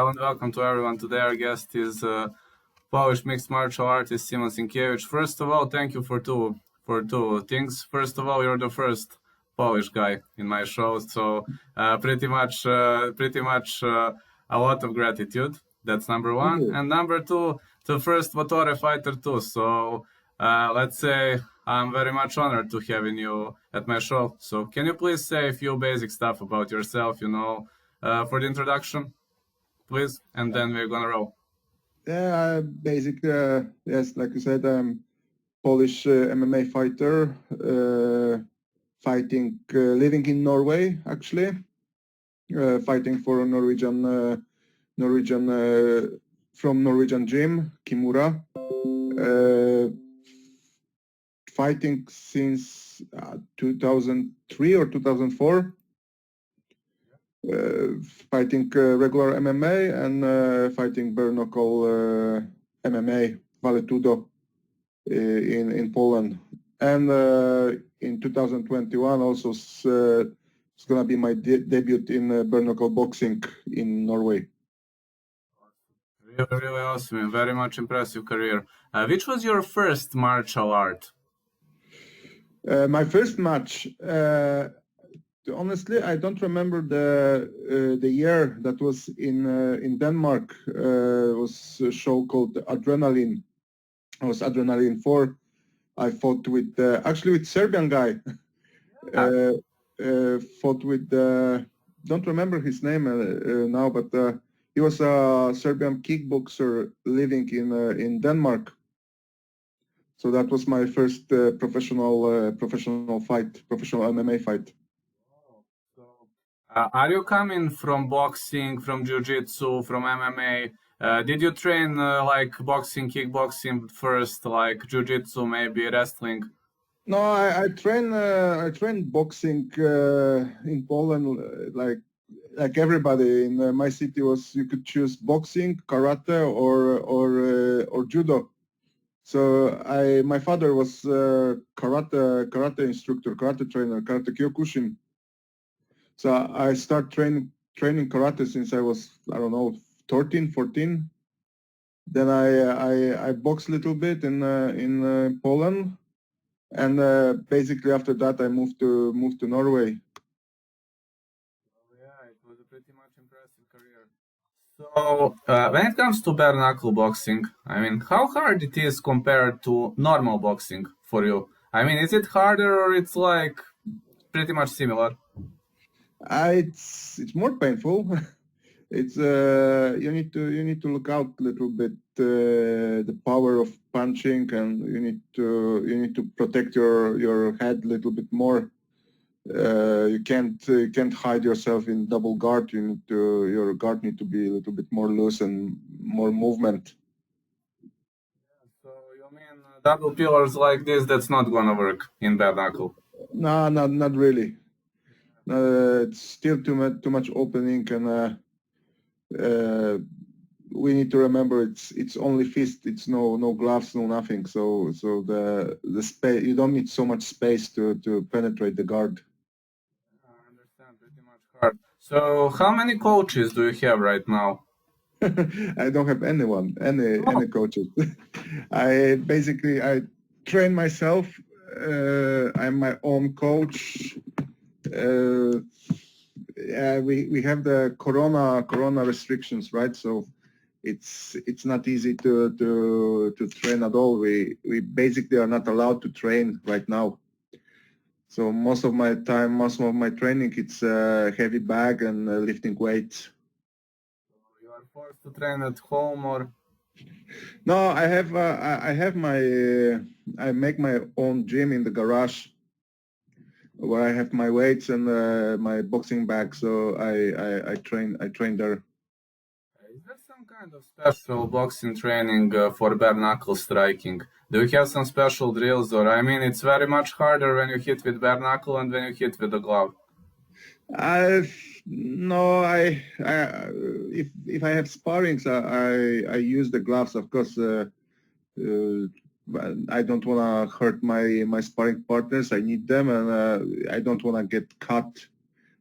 Hello and welcome to everyone. Today our guest is Polish mixed martial artist Szymon Szynkiewicz. First of all, thank you for two things. First of all, you're the first Polish guy in my show, so pretty much a lot of gratitude. That's number one. And number two, the first Wotore fighter too. So let's say I'm very much honored to having you at my show. So can you please say a few basic stuff about yourself, for the introduction, please? And then we're gonna roll. Yeah, basically, yes, like you said, I'm Polish MMA fighter, living in Norway, actually, fighting for Norwegian from Norwegian gym, Kimura. Fighting since 2003 or 2004. Fighting regular MMA and fighting bare knuckle MMA, Valetudo, in Poland. And in 2021 also it's going to be my debut in bare knuckle boxing in Norway. Really, really awesome. Very much impressive career. Which was your first martial art? My first match, honestly, I don't remember the year. That was in Denmark. It was a show called Adrenaline. It was Adrenaline 4. I fought with actually with Serbian guy. Fought with don't remember his name now, but he was a Serbian kickboxer living in Denmark. So that was my first professional MMA fight. Are you coming from boxing, from jiu-jitsu, from MMA? Did you train like boxing, kickboxing first, like jiu-jitsu, maybe wrestling? No, I trained boxing in Poland, like everybody in my city was. You could choose boxing, karate, or judo. So my father was karate instructor, karate trainer, karate Kyokushin. So I started training karate since I was, I don't know, 13, 14. Then I boxed a little bit in Poland, and basically after that I moved to Norway. Yeah, it was a pretty much impressive career. So when it comes to bare knuckle boxing, I mean, how hard it is compared to normal boxing for you? I mean, is it harder or it's like pretty much similar? It's more painful. It's you need to look out a little bit the power of punching, and you need to protect your head a little bit more. You can't hide yourself in double guard. Your guard need to be a little bit more loose and more movement. So you mean double pillars like this? That's not gonna work in bare knuckle. No, not really. It's still too much opening, and we need to remember it's only fist. It's no gloves, no nothing. So the space, you don't need so much space to penetrate the guard. I understand, pretty much hard. So how many coaches do you have right now? I don't have any coaches. I train myself. I'm my own coach. Yeah, we have the corona restrictions, right? So it's not easy to train at all. We basically are not allowed to train right now. So most of my training, it's heavy bag and lifting weights. So you are forced to train at home, or? No, I make my own gym in the garage, where I have my weights and my boxing bag. So I train there. Is there some kind of special boxing training for bare knuckle striking? Do you have some special drills, or I mean, it's very much harder when you hit with bare knuckle and when you hit with the glove? No, if I have sparrings, I use the gloves, of course. I don't want to hurt my sparring partners. I need them, and I don't want to get cut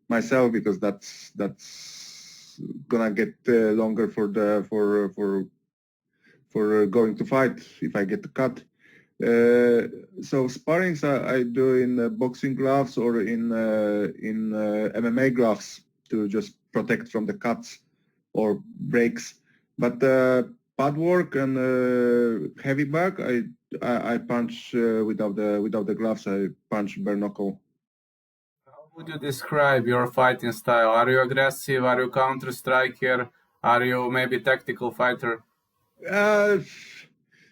myself, because that's gonna get longer for going to fight if I get the cut. So sparrings I do in boxing gloves or in MMA gloves to just protect from the cuts or breaks. But pad work and heavy bag, I punch without the gloves. I punch bare knuckle. How would you describe your fighting style? Are you aggressive? Are you counter striker? Are you maybe tactical fighter? Uh,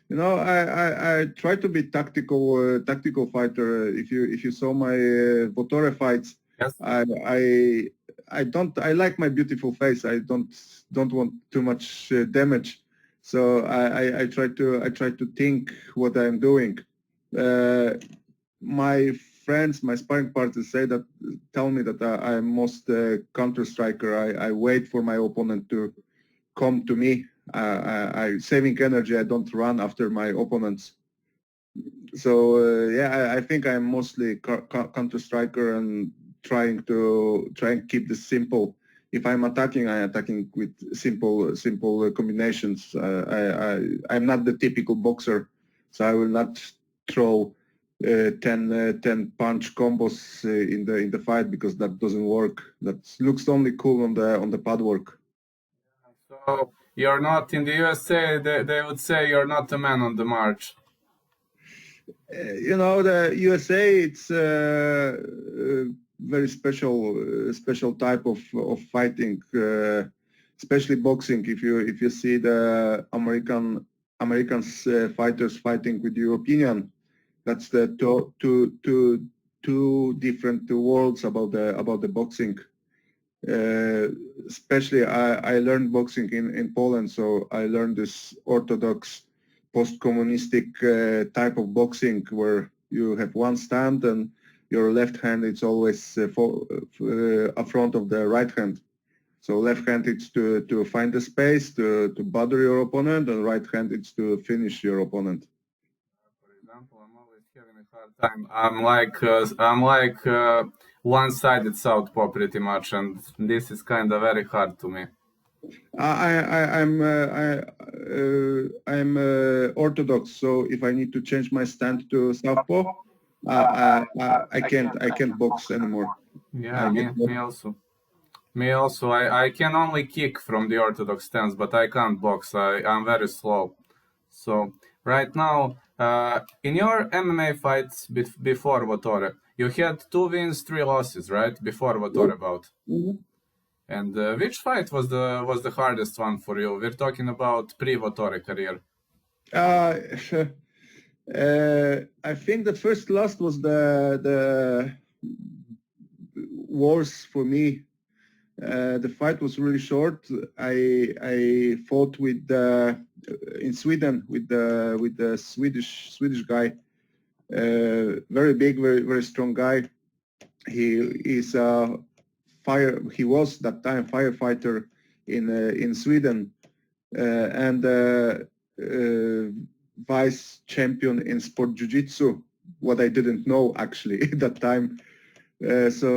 I try to be tactical fighter. If you saw my Wotore fights, Yes. I like my beautiful face. I don't want too much damage, so I try to think what I'm doing. My friends, my sparring partners tell me that I'm most counter striker. I wait for my opponent to come to me. I saving energy. I don't run after my opponents. So I think I'm mostly counter striker and trying and keep this simple. If I'm attacking, I'm attacking with simple combinations. I'm not the typical boxer, so I will not throw 10 punch combos in the fight because that doesn't work. That looks only cool on the pad work. So you're not in the USA. They would say you're not a man on the march. The USA, it's very special type of fighting, especially boxing. If you see the Americans fighters fighting with European, that's the two different worlds about the boxing. Especially I learned boxing in Poland, so I learned this orthodox post-communistic type of boxing where you have one stand and your left hand is always front of the right hand. So left hand is to find the space to bother your opponent, and right hand is to finish your opponent. For example, I'm always having a hard time. I'm like one-sided southpaw pretty much, and this is kind of very hard to me. I'm orthodox, so if I need to change my stand to southpaw, I can't box anymore. Yeah, me also. Me also. I can only kick from the orthodox stance, but I can't box. I'm very slow. So right now, in your MMA fights before Wotore, you had 2 wins, 3 losses, right? Before Wotore bout. Mhm. And which fight was the hardest one for you? We're talking about pre-Wotore career. I think the first loss was the worst for me. The fight was really short. I fought with in Sweden with the Swedish guy, very big, very strong guy. He was that time firefighter in Sweden and vice champion in sport jiu-jitsu. What I didn't know actually at that time. So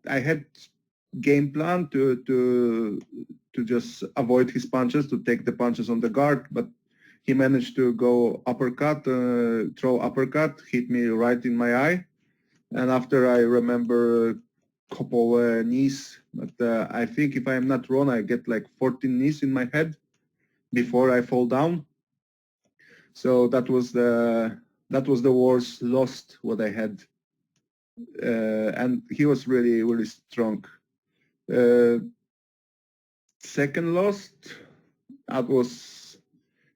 I had game plan to just avoid his punches, to take the punches on the guard, but he managed to go uppercut, throw uppercut, hit me right in my eye. And after I remember a couple knees, but I think if I'm not wrong, I get like 14 knees in my head before I fall down. So that was the worst loss what I had. And he was really, really strong. Second loss, I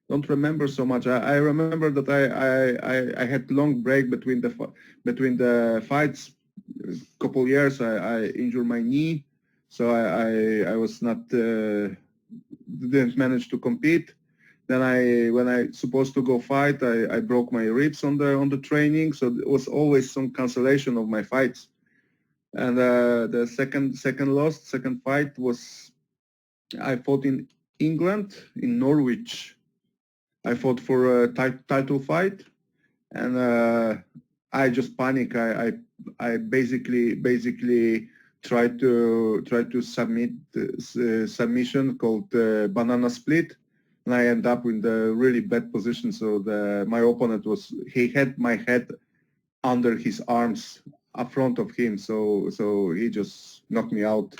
don't remember so much. I remember that I had long break between the fights. A couple years I injured my knee, so I was not didn't manage to compete. Then when I supposed to go fight, I broke my ribs on the training, so it was always some cancellation of my fights. And the second fight was I fought in England, in Norwich. I fought for a title fight, and I just panic. I basically tried to submit submission called banana split, and I end up in the really bad position. So my opponent he had my head under his arms up front of him, so he just knocked me out.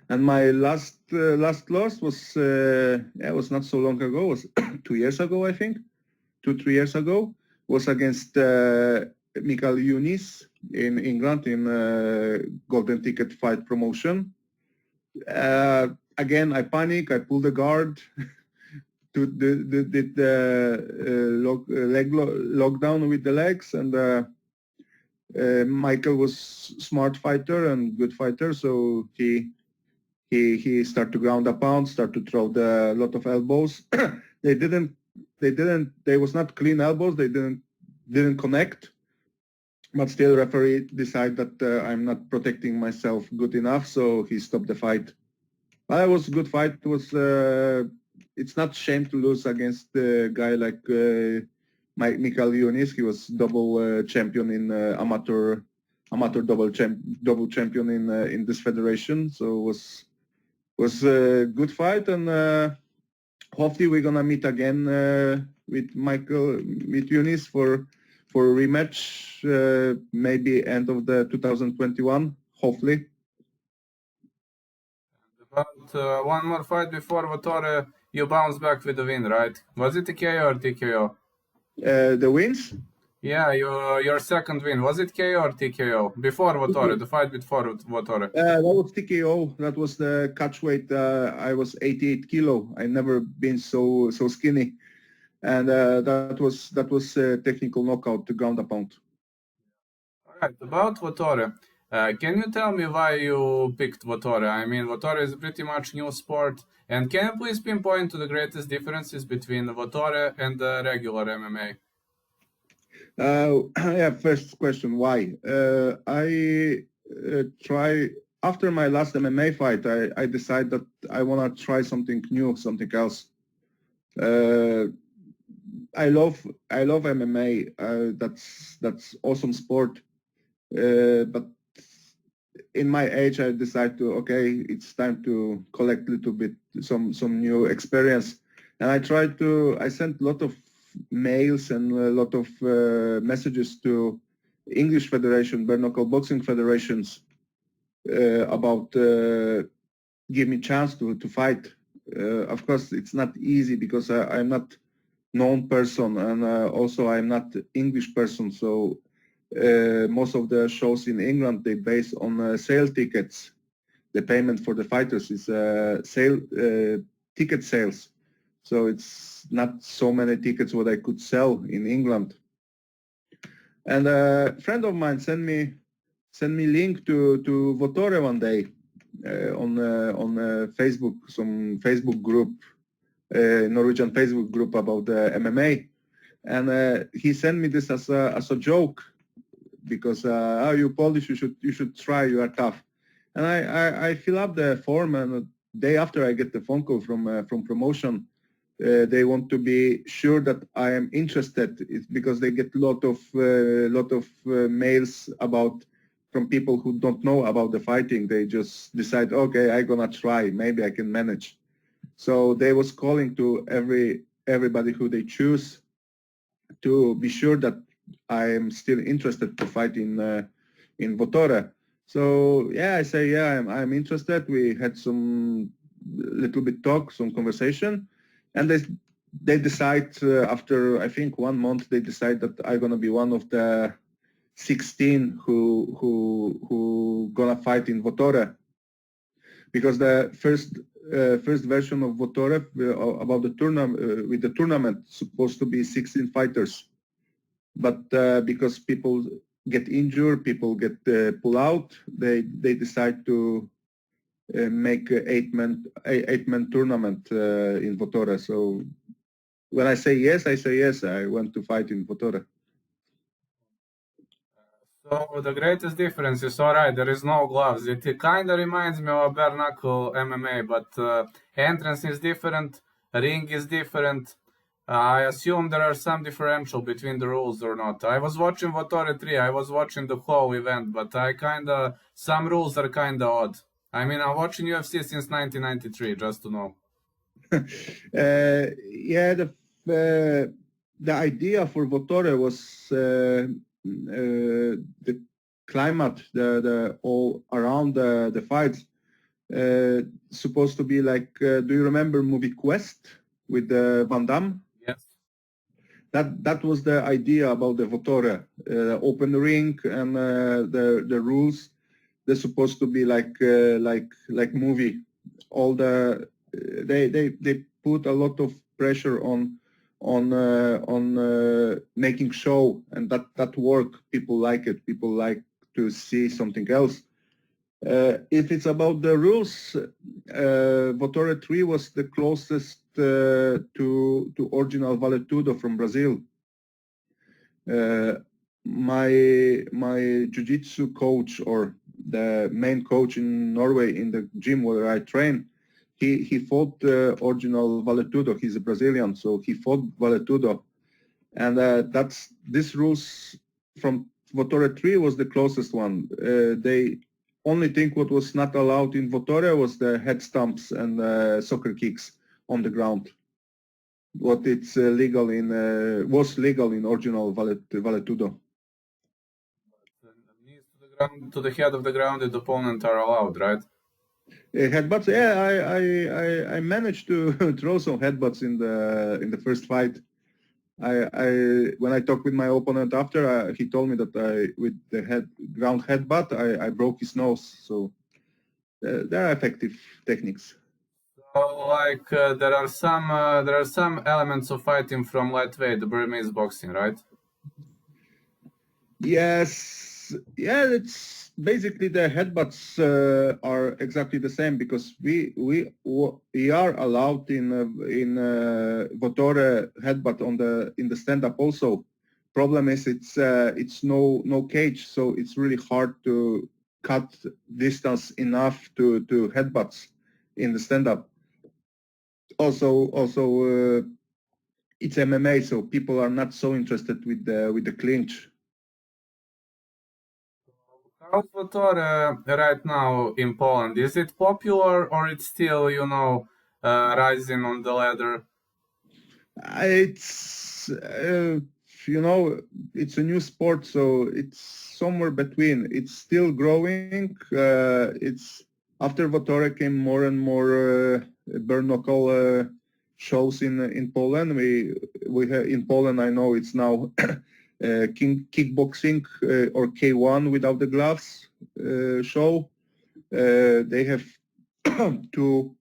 And my last loss was it was not so long ago. It was 2 years ago, I think, 3 years ago. Was against Michael Yunis in England in Golden Ticket Fight promotion. Again, I panic. I pull the guard. Did the leg lockdown with the legs, and Michael was smart fighter and good fighter, so he started to ground a pound, start to throw a lot of elbows. They was not clean elbows. They didn't connect, but still referee decided that I'm not protecting myself good enough, so he stopped the fight. But it was a good fight. It was it's not shame to lose against a guy like Michael Yunis. He was double champion in amateur double champion in this federation. So it was a good fight, and hopefully we're gonna meet again with Yunis for a rematch, maybe end of the 2021, hopefully. But one more fight before Wotore, you bounced back with the win, right? Was it KO or TKO? The wins? Yeah, your second win. Was it KO or TKO? Before Wotore, the fight before Wotore. That was TKO. That was the catch weight. I was 88 kilo. I never been so skinny, and that was a technical knockout to ground a pound. All right, about Wotore. Can you tell me why you picked Wotore? I mean, Wotore is a pretty much new sport. And can you please pinpoint to the greatest differences between Wotore and the regular MMA? Yeah, first question, why? After my last MMA fight, I decided that I want to try something new, something else. I love MMA. That's awesome sport. But in my age, I decided it's time to collect a little bit, some new experience. And I sent a lot of mails and a lot of messages to English Federation, bare knuckle boxing federations about give me chance to fight. Of course, it's not easy because I'm not known person, and also I'm not English person, so most of the shows in England, they base on sale tickets. The payment for the fighters is ticket sales. So it's not so many tickets what I could sell in England. And a friend of mine sent me link to Wotore one day on Facebook, some Facebook group, Norwegian Facebook group about MMA. And he sent me this as a joke, because you Polish, you should try, you are tough. And I fill up the form, and the day after I get the phone call from promotion. They want to be sure that I am interested. It's because they get a lot of mails from people who don't know about the fighting. They just decide, okay, I'm gonna try, maybe I can manage. So they was calling to everybody who they choose to be sure that I am still interested to fight in Wotore. So yeah, I say, yeah, I'm interested. We had some little bit talk, some conversation, and they decide after, I think, 1 month, they decide that I'm gonna be one of the 16 who gonna fight in Wotore, because the first version of Wotore about the tournament with the tournament supposed to be 16 fighters. But because people get injured, people get pull out, they decide to make an eight-man tournament in Wotore. So when I say yes, I say yes. I want to fight in Wotore. So the greatest difference is, all right, there is no gloves. It kind of reminds me of bare knuckle MMA, but entrance is different, ring is different. I assume there are some differential between the rules or not. I was watching Wotore 3, I was watching the whole event, but some rules are kinda odd. I mean, I'm watching UFC since 1993, just to know. Yeah, the idea for Votore was the climate, the all around the fights. Supposed to be like, do you remember movie Quest with Van Damme? Yes. That was the idea about the Votore, open ring and the rules. They're supposed to be like movie. All they put a lot of pressure on making show, and that work. People like it. People like to see something else. If it's about the rules, Votore 3 was the closest to original Vale Tudo from Brazil. My jiu-jitsu coach, or the main coach in Norway in the gym where I train, he fought the original Vale Tudo. He's a Brazilian, so he fought Vale Tudo, and this rules from Votore 3 was the closest one. They only think what was not allowed in Votore was the head stamps and soccer kicks on the ground. What it's legal in was legal in original Vale Tudo. Knees to the ground, to the head of the grounded opponent are allowed, right? Headbutts, yeah, I managed to throw some headbutts in the first fight. When I talked with my opponent after, he told me that with the ground headbutt, I broke his nose. So there are effective techniques. So, like, there are some elements of fighting from lightweight, the Burmese boxing, right? Yes, yeah, it's basically the headbutts are exactly the same, because we are allowed in Votore headbutt in the stand up also. Problem is it's no cage, so it's really hard to cut distance enough to headbutts in the stand up. Also, it's MMA, so people are not so interested with the clinch. How's Wotore right now in Poland? Is it popular or it's still, rising on the ladder? It's you know it's a new sport, so it's somewhere between. It's still growing. It's after Wotore came more and more bare knuckle shows in Poland. We have in Poland. I know it's now kickboxing or K1 without the gloves show. They have two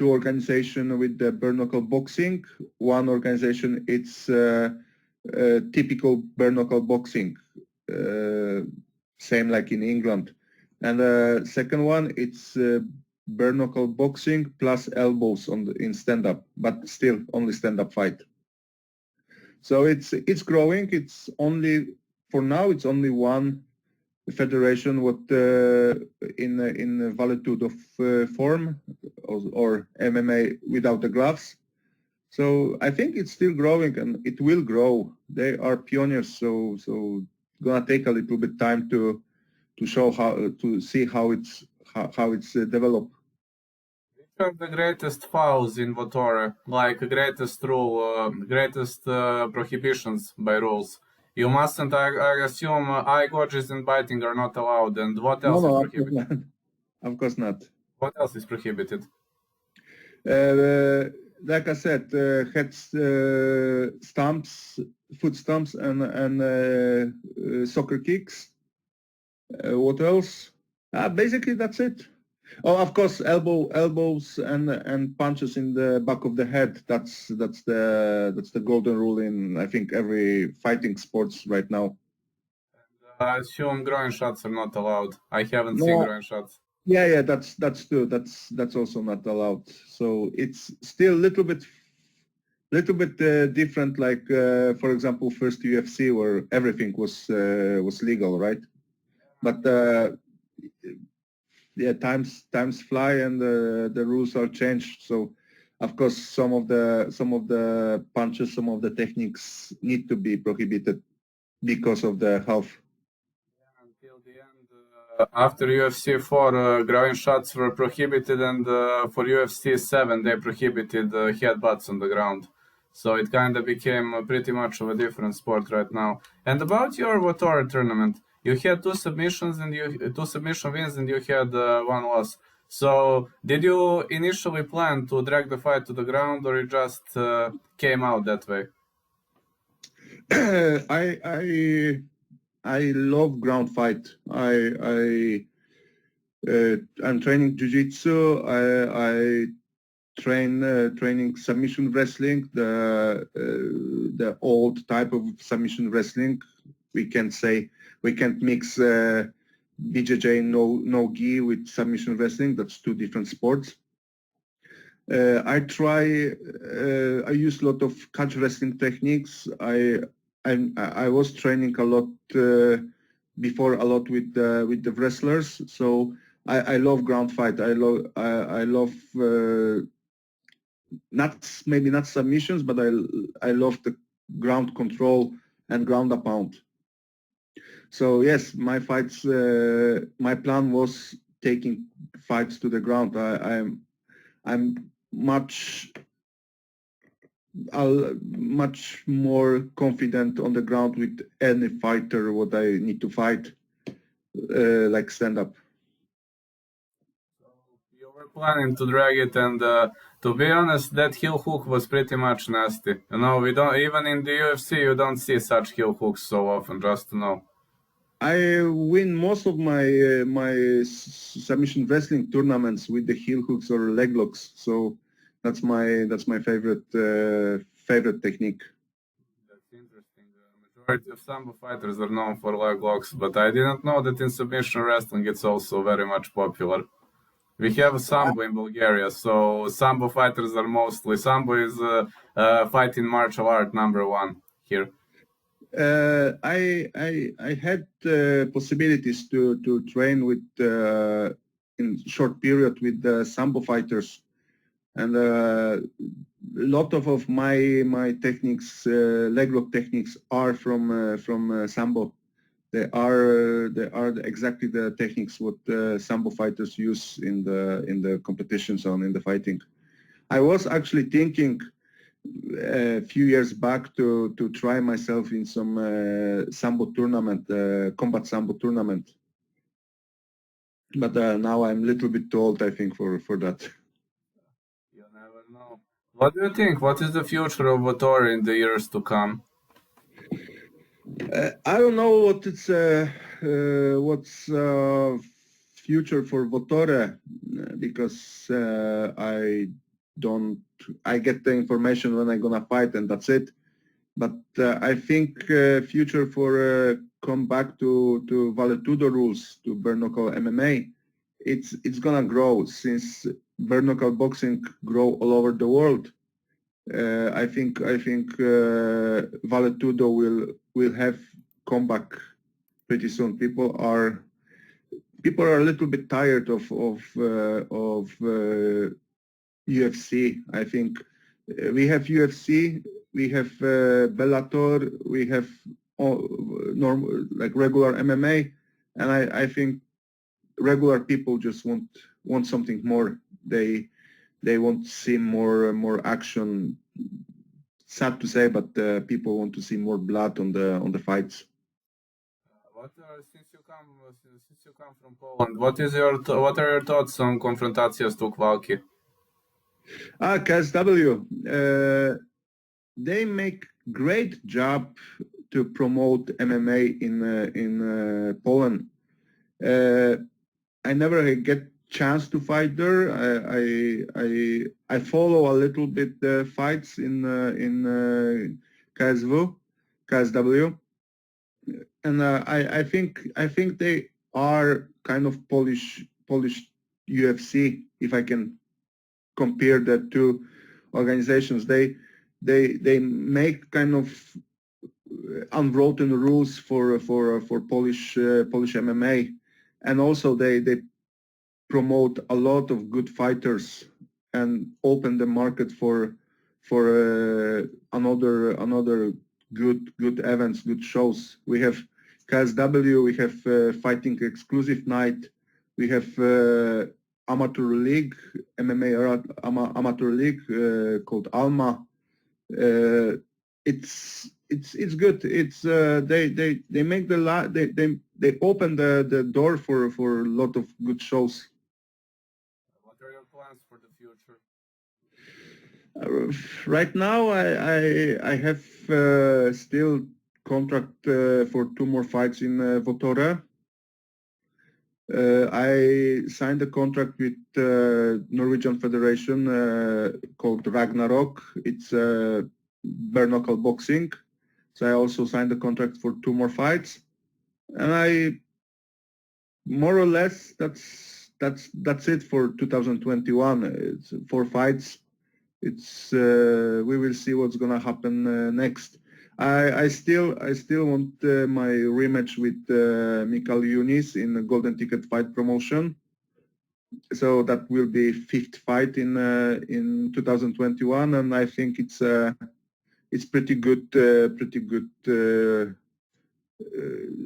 organizations with the bare knuckle boxing. One organization, it's typical bare knuckle boxing, same like in England. And the second one, it's bare knuckle boxing plus elbows in stand-up, but still only stand-up fight. So it's growing. It's only for now. It's only one federation what in Vale Tudo form or MMA without the gloves. So I think it's still growing and it will grow. They are pioneers, so gonna take a little bit time to show to see how it's developed. Which are the greatest fouls in Wotore? Like greatest rule, greatest prohibitions by rules? You mustn't, I assume, eye gorges and biting are not allowed. And what No, else is no, of course prohibited? not. Of course not. What else is prohibited? Like I said, head stumps, foot stumps, and soccer kicks. What else? Basically, that's it. Oh, of course, elbows and punches in the back of the head. That's the golden rule in, I think, every fighting sports right now. I assume groin shots are not allowed. I haven't seen No, groin shots. yeah, that's true. That's also not allowed. So it's still a little bit different. Like for example, first UFC where everything was legal, right? But yeah, times fly and the rules are changed. So Of course, some of the punches, some of the techniques need to be prohibited because of the health. Until the end, after UFC 4, ground shots were prohibited, and for UFC 7, they prohibited headbutts on the ground. So it kind of became pretty much of a different sport right now. And about your Wotore tournament, you had two submission wins, and you had one loss. So did you initially plan to drag the fight to the ground, or it just came out that way? I love ground fight. I'm training jiu-jitsu. I training submission wrestling, the old type of submission wrestling. We can't mix BJJ no gi with submission wrestling. That's two different sports. I use a lot of catch wrestling techniques. I was training a lot before with the wrestlers. So I love ground fight. I love maybe not submissions, but I love the ground control and ground and pound. So yes, my plan was taking fights to the ground. I'm much more confident on the ground with any fighter what I need to fight, like stand up. So you were planning to drag it, and to be honest, that heel hook was pretty much nasty. You know, we don't even in the UFC you don't see such heel hooks so often. Just to know. I win most of my submission wrestling tournaments with the heel hooks or leg locks. So that's my favorite technique. That's interesting. The majority of sambo fighters are known for leg locks, but I didn't know that in submission wrestling it's also very much popular. We have sambo in Bulgaria, so sambo fighters are mostly sambo is fighting martial art #1 here. I had possibilities to train with in short period with the sambo fighters, and a lot of my techniques, leg lock techniques, are from sambo. They are exactly the techniques what sambo fighters use in the competitions and in the fighting. I was actually thinking a few years back to try myself in some sambo tournament, combat sambo tournament. But now I'm a little bit too old, I think, for that. You never know. What do you think? What is the future of Wotore in the years to come? I don't know what's future for Wotore, because I get the information when I'm gonna fight and that's it. But I think future for come back to Valetudo rules, to bare knuckle MMA, it's gonna grow, since bare knuckle boxing grow all over the world. I think Valetudo will have comeback pretty soon. People are a little bit tired of UFC. I think we have UFC, we have Bellator, we have like regular MMA, and I think regular people just want something more. They want to see more action. Sad to say, but people want to see more blood on the fights. Since you come from Poland, what are your thoughts on konfrontacijas tuk walki? KSW, they make great job to promote MMA in Poland. I never get chance to fight there. I follow a little bit the fights in KSW, and I think they are kind of Polish UFC, if I can compare the two organizations. They make kind of unwritten rules for Polish MMA, and also they promote a lot of good fighters open the market for another good events, good shows. We have KSW, we have fighting exclusive night, we have amateur league, MMA amateur league called Alma. It's good. It's they make they open the door for a lot of good shows. What are your plans for the future? Right now, I have still contract for 2 more fights in Wotore. I signed a contract with Norwegian Federation called Ragnarok. It's bare knuckle boxing. So I also signed a contract for 2 more fights, and I more or less that's it for 2021. It's 4 fights. It's we will see what's gonna happen next. I still want my rematch with Mikhail Yunis in the Golden Ticket Fight promotion. So that will be 5th fight in 2021, and I think it's pretty good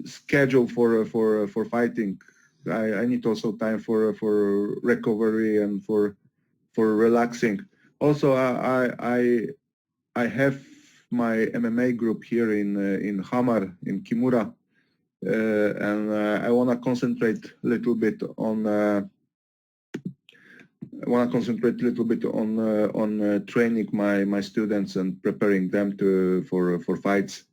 schedule for fighting. I need also time for recovery and for relaxing. Also, I have my MMA group here in Hamar in Kimura, and I want to concentrate a little bit on. Training my students and preparing them for fights.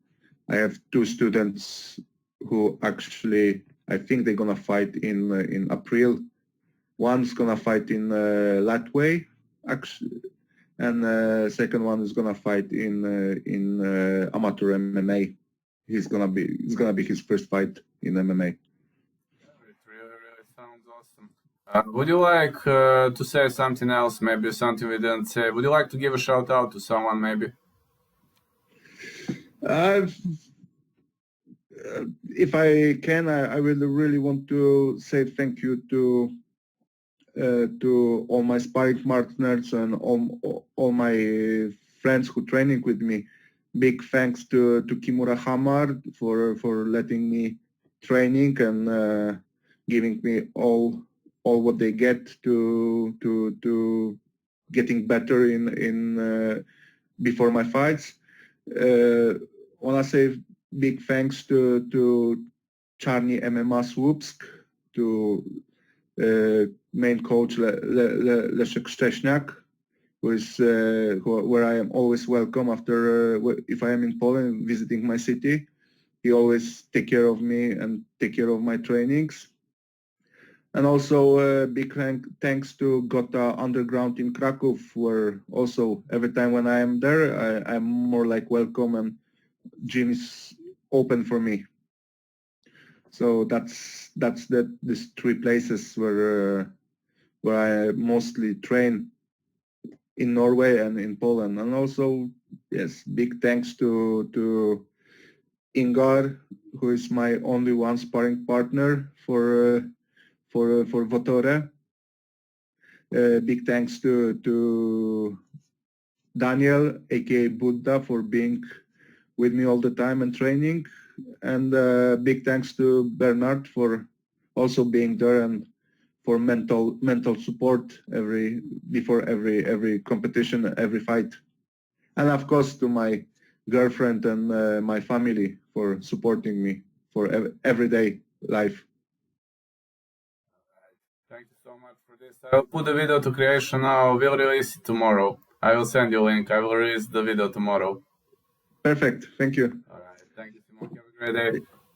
I have 2 students who actually I think they're gonna fight in April. One's gonna fight in Latvia, actually, and second one is gonna fight in amateur MMA. It's gonna be his first fight in MMA. It really sounds awesome. Would you like to say something else? Maybe something we didn't say. Would you like to give a shout out to someone? Maybe. If I can, I will really want to say thank you to all my sparring partners and all my friends who training with me. Big thanks to Kimura Hamar for letting me training and giving me all what they get to getting better in before my fights. Wanna say big thanks to Czarny MMA Słupsk, to main coach Leszek Szcześniak, where I am always welcome after if I am in Poland visiting my city. He always take care of me and take care of my trainings. And also big thanks to Gota Underground in Kraków, where also every time when I am there, I'm more like welcome and gym is open for me. So that's these 3 places where I mostly train in Norway and in Poland. And also, yes, big thanks to Ingar, who is my only one sparring partner for Wotore. Big thanks to Daniel, aka Buddha, for being with me all the time and training, and big thanks to Bernard for also being there and for mental support before every competition, every fight, and of course to my girlfriend and my family for supporting me for everyday life. Thank you so much for this. I will put the video to creation now. We'll release it tomorrow. I will send you a link. I will release the video tomorrow. Perfect. Thank you. All right. Thank you, Simon. Have a great day.